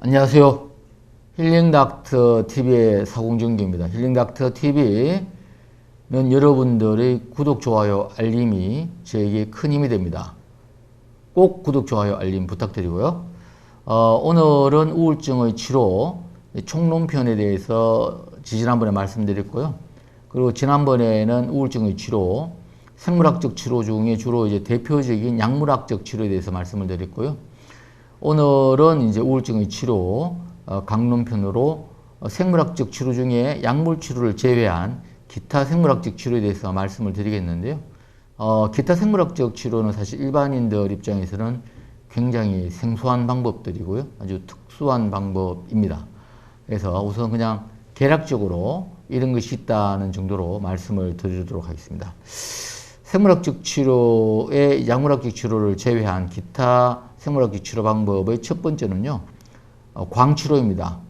안녕하세요. 힐링닥터 TV의 사공정규입니다. 힐링닥터 TV는 여러분들의 구독, 좋아요, 알림이 저에게 큰 힘이 됩니다. 꼭 구독, 좋아요, 알림 부탁드리고요. 오늘은 우울증의 치료 총론편에 대해서 지난번에 말씀드렸고요. 그리고 지난번에는 우울증의 치료, 생물학적 치료 중에 주로 이제 대표적인 약물학적 치료에 대해서 말씀을 드렸고요. 오늘은 이제 우울증의 치료 강론편으로 생물학적 치료 중에 약물 치료를 제외한 기타 생물학적 치료에 대해서 말씀을 드리겠는데요. 기타 생물학적 치료는 사실 일반인들 입장에서는 굉장히 생소한 방법들이고요. 아주 특수한 방법입니다. 그래서 우선 그냥 개략적으로 이런 것이 있다는 정도로 말씀을 드리도록 하겠습니다. 생물학적 치료의 약물학적 치료를 제외한 기타 생물학적 치료 방법의 첫 번째는요, 광치료입니다.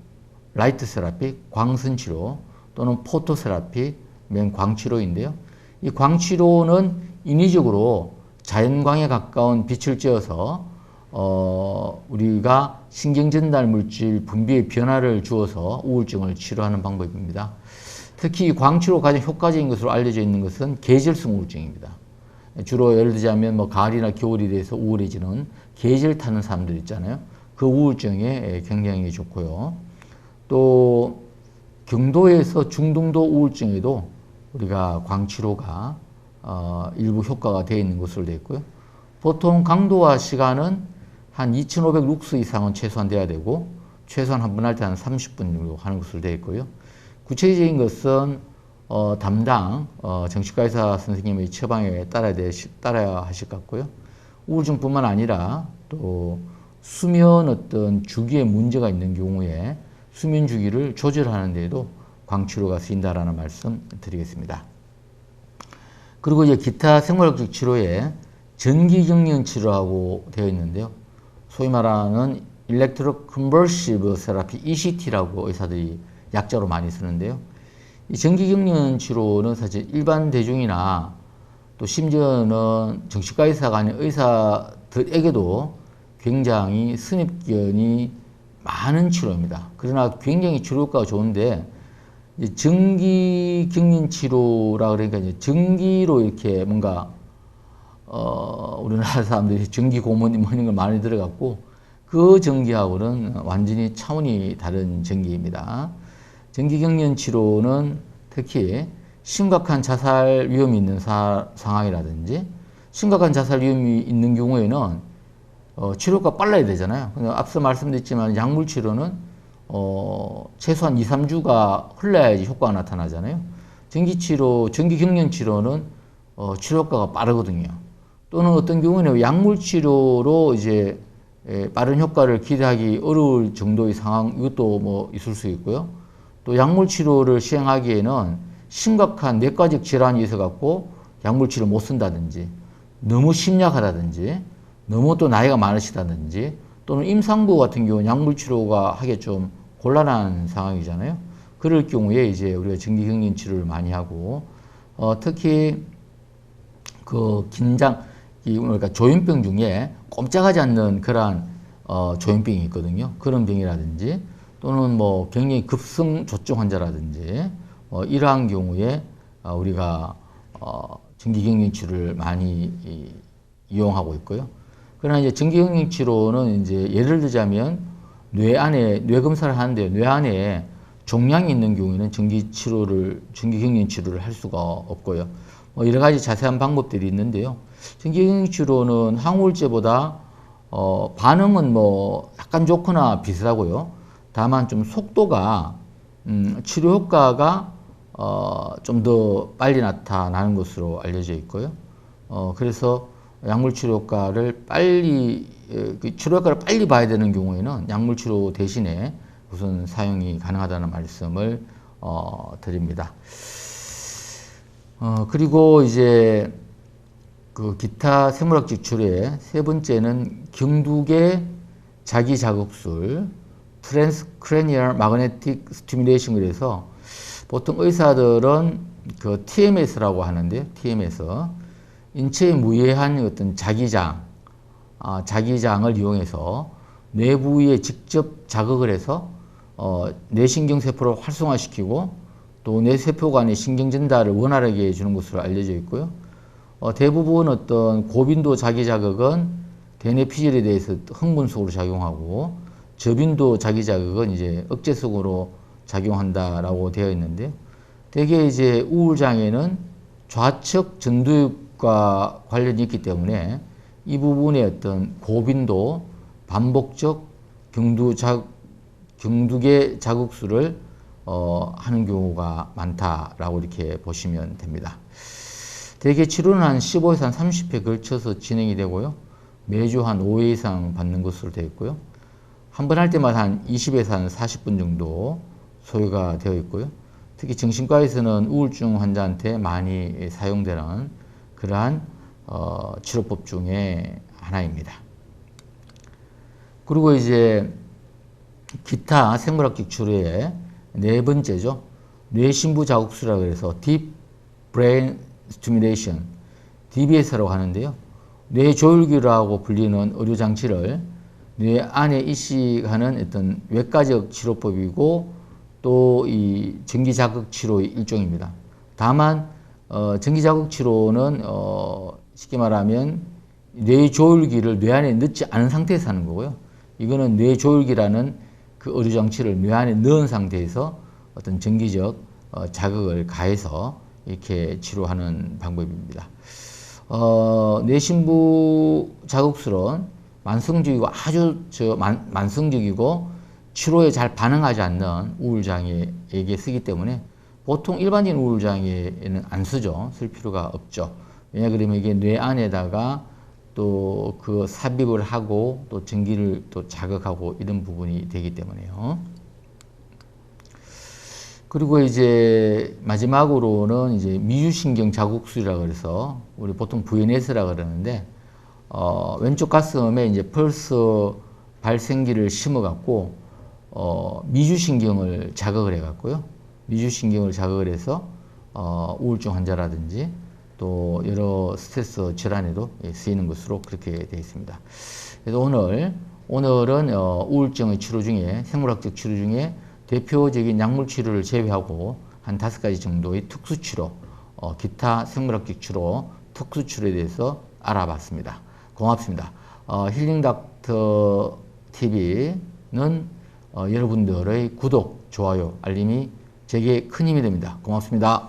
라이트 세라피, 광선 치료 또는 포토 세라피, 광치료인데요. 이 광치료는 인위적으로 자연광에 가까운 빛을 쬐어서 우리가 신경전달 물질 분비의 변화를 주어서 우울증을 치료하는 방법입니다. 특히 광치료가 가장 효과적인 것으로 알려져 있는 것은 계절성 우울증입니다. 주로 예를 들자면 가을이나 겨울이 돼서 우울해지는 계절 타는 사람들 있잖아요. 그 우울증에 굉장히 좋고요. 또 경도에서 중등도 우울증에도 우리가 광치료가 일부 효과가 되어 있는 것으로 되어 있고요. 보통 강도와 시간은 한 2500 룩스 이상은 최소한 돼야 되고 최소한 한 번 할 때 한 30분 정도 하는 것으로 되어 있고요. 구체적인 것은 담당 정신과 의사 선생님의 처방에 따라야 하실 것 같고요. 우울증뿐만 아니라 또 수면 어떤 주기에 문제가 있는 경우에 수면 주기를 조절하는 데에도 광치료가 쓰인다라는 말씀 드리겠습니다. 그리고 이제 기타 생물학적 치료에 전기경련 치료라고 되어 있는데요. 소위 말하는 Electroconvulsive Therapy, ECT라고 의사들이 약자로 많이 쓰는데요. 이 전기경련 치료는 사실 일반 대중이나 또 심지어는 정신과 의사가 아닌 의사들에게도 굉장히 선입견이 많은 치료입니다. 그러나 굉장히 치료 효과가 좋은데 전기경련 치료라 그러니까 이제 전기로 이렇게 뭔가 우리나라 사람들이 전기 고문 뭐 이런 걸 많이 들어갔고 그 전기하고는 완전히 차원이 다른 전기입니다. 전기경련 치료는 특히 심각한 자살 위험이 있는 상황이라든지 심각한 자살 위험이 있는 경우에는 치료가 빨라야 되잖아요. 앞서 말씀드렸지만 약물 치료는 최소한 2, 3주가 흘러야지 효과가 나타나잖아요. 전기경련 치료는 치료 효과가 빠르거든요. 또는 어떤 경우에는 약물 치료로 이제 빠른 효과를 기대하기 어려울 정도의 상황, 이것도 있을 수 있고요. 또 약물 치료를 시행하기에는 심각한 내과적 질환이 있어갖고 약물 치료 못 쓴다든지, 너무 심약하다든지, 너무 또 나이가 많으시다든지, 또는 임산부 같은 경우는 약물 치료가 하기 좀 곤란한 상황이잖아요. 그럴 경우에 이제 우리가 전기경련 치료를 많이 하고, 특히 그 그러니까 조현병 중에 꼼짝하지 않는 그러한 조현병이 있거든요. 그런 병이라든지, 또는 굉장히 급성 조증 환자라든지 이러한 경우에 우리가 전기경련 치료를 많이 이용하고 있고요. 그러나 이제 전기경련 치료는 이제 예를 들자면 뇌 안에 뇌 검사를 하는데 뇌 안에 종양이 있는 경우에는 전기경련 치료를 할 수가 없고요. 여러 가지 자세한 방법들이 있는데요. 전기경련 치료는 항우울제보다 반응은 약간 좋거나 비슷하고요. 다만 좀 속도가 치료 효과가 좀 더 빨리 나타나는 것으로 알려져 있고요. 그래서 약물 치료 효과를 치료 효과를 빨리 봐야 되는 경우에는 약물 치료 대신에 우선 사용이 가능하다는 말씀을 드립니다. 그리고 이제 그 기타 생물학적 치료의 세 번째는 경두계 자기자극술, 트랜스크레니얼 마그네틱 스티뮬레이션, 그래서 보통 의사들은 그 TMS라고 하는데, TMS, 인체에 무해한 어떤 자기장을 이용해서 뇌부위에 직접 자극을 해서 뇌신경세포를 활성화시키고 또 뇌세포 간의 신경전달을 원활하게 해주는 것으로 알려져 있고요. 대부분 어떤 고빈도 자기자극은 대뇌피질에 대해서 흥분속으로 작용하고 저빈도 자기자극은 이제 억제속으로 작용한다라고 되어 있는데요. 대개 이제 우울장애는 좌측 전두엽과 관련이 있기 때문에 이 부분의 어떤 고빈도 반복적 경두계 자극수를 하는 경우가 많다라고 이렇게 보시면 됩니다. 대개 치료는 한 15에서 한 30회 걸쳐서 진행이 되고요. 매주 한 5회 이상 받는 것으로 되어 있고요. 한 번 할 때마다 한 20에서 한 40분 정도 소요가 되어 있고요. 특히 정신과에서는 우울증 환자한테 많이 사용되는 그러한 치료법 중에 하나입니다. 그리고 이제 기타 생물학적 치료의 네 번째죠. 뇌신부 자극수라고 해서 Deep Brain Stimulation, DBS라고 하는데요. 뇌조율기라고 불리는 의료장치를 뇌 안에 이식하는 어떤 외과적 치료법이고 또 이 전기자극 치료의 일종입니다. 다만 전기자극 치료는 쉽게 말하면 뇌조율기를 뇌 안에 넣지 않은 상태에서 하는 거고요. 이거는 뇌조율기라는 그 의료장치를 뇌 안에 넣은 상태에서 어떤 전기적 자극을 가해서 이렇게 치료하는 방법입니다. 뇌신부 자극술은 만성적이고 아주 만성적이고 치료에 잘 반응하지 않는 우울장애에게 쓰기 때문에 보통 일반적인 우울장애에는 안 쓰죠. 쓸 필요가 없죠. 왜냐 그러면 이게 뇌 안에다가 또 그 삽입을 하고 또 전기를 또 자극하고 이런 부분이 되기 때문에요. 그리고 이제 마지막으로는 이제 미주신경 자극술이라고 해서 우리 보통 VNS라고 그러는데 왼쪽 가슴에 이제 펄스 발생기를 심어 갖고 미주신경을 자극을 해 갖고요. 미주신경을 자극을 해서 우울증 환자라든지 또 여러 스트레스 질환에도 쓰이는 것으로 그렇게 되어 있습니다. 그래서 오늘은 우울증의 치료 중에 생물학적 치료 중에 대표적인 약물 치료를 제외하고 한 5가지 정도의 특수 치료, 기타 생물학적 치료, 특수 치료에 대해서 알아봤습니다. 고맙습니다. 힐링닥터 TV는 여러분들의 구독, 좋아요, 알림이 제게 큰 힘이 됩니다. 고맙습니다.